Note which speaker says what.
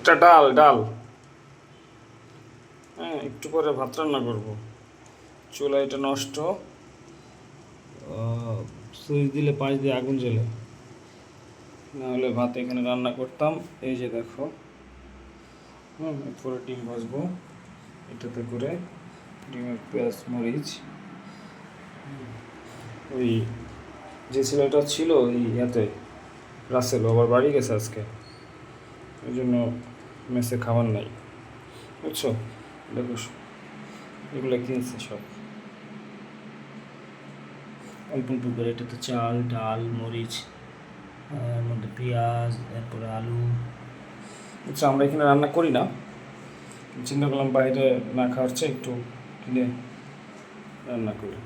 Speaker 1: এটা ডাল ডাল। হ্যাঁ, একটু পরে ভাত রান্না করবো। চুলা এটা নষ্ট, সুইচ দিলে পাশ দিয়ে আগুন জ্বলে, নাহলে ভাত এখানে রান্না করতাম। এই যে দেখো, এরপরে ডিম ভাজবো এটাতে করে, ডিমের পেঁয়াজ মরিচ। ওই যে ছেলেটা ছিল ওই ইয়াতে রাসেল, আবার বাড়ি গেছে আজকে, ওই জন্য মেসে খাবার নাই, বুঝছো? দেখো এগুলো কিনছে সব অল্প অল্প করে। এটাতে চাল, ডাল, মরিচ, এর মধ্যে পেঁয়াজ, এরপরে আলু। আচ্ছা, আমরা এখানে রান্না করি না, চিন্তা করলাম বাইরে না খাওয়ার চেয়ে একটু কিনে রান্না করি।